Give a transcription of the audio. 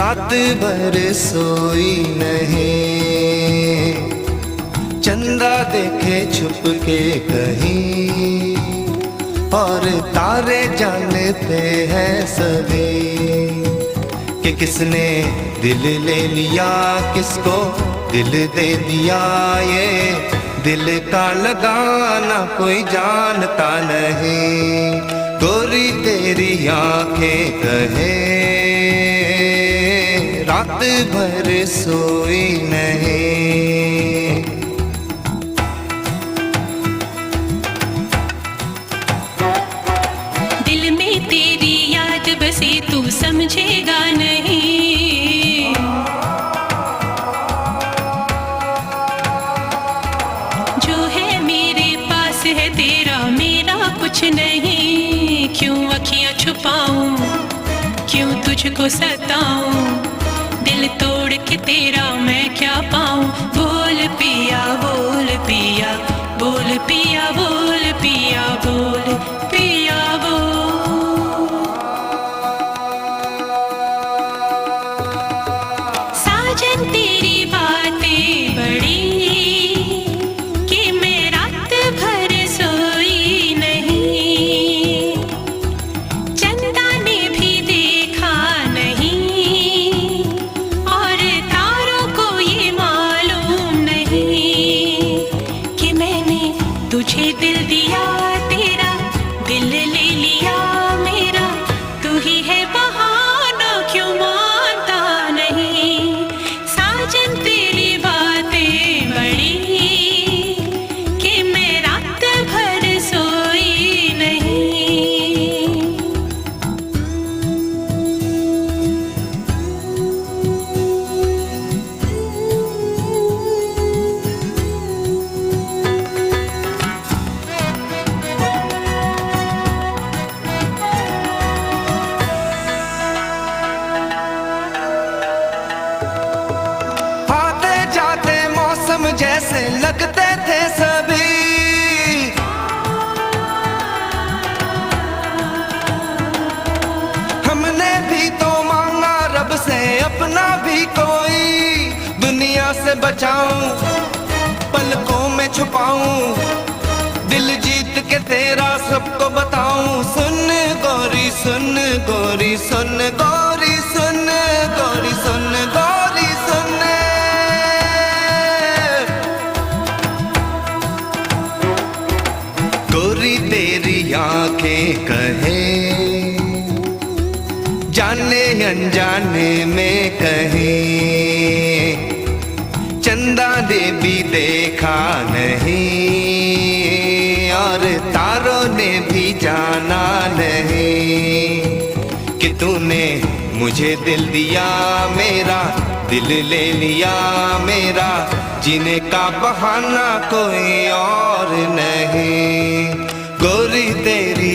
रात भर सोई नहीं, चंदा देखे छुप के कहीं, और तारे जानते हैं सभी कि किसने दिल ले लिया, किसको दिल दे दिया। ये दिल का लगाना कोई जानता नहीं। गोरी तेरी आंखें कहे रात भर सोई नहीं। दिल में तेरी याद बसे तू समझेगा नहीं, जो है मेरे पास है तेरा मेरा कुछ नहीं। क्यों अखियां छुपाऊं, क्यों तुझको सताऊं, दिल तोड़ के तेरा मैं क्या पाऊं। बोल पिया बोल पिया बोल पिया बोल पिया बोल पिया बोल। साजन तेरी बातें बड़ी कि मैं रात भर सोई नहीं, चंदा ने भी देखा नहीं, और तारों को ये मालूम नहीं कि मैंने तुझे दिल दिया, तेरा दिल ले लिया मेरा। तू ही है बहाना क्यों मानता नहीं। साजन तेरी बातें बड़ी कि मैं रात भर सोई नहीं। आते जाते मौसम जैसे लगते थे सभी, हमने भी तो मांगा रब से अपना भी कोई। दुनिया से बचाऊं, पलकों में छुपाऊं, दिल जीत के तेरा सबको बताऊं। सुन गोरी सुन गोरी सुन गोरी सुन गोरी सुन गोरी सुन। गोरी तेरी आंखें कहे जाने अनजाने में कहे, चंदा ने भी देखा नहीं, और तारों ने भी जाना नहीं कि तूने मुझे दिल दिया, मेरा दिल ले लिया मेरा। जीने का बहाना कोई और नहीं। गोरी तेरी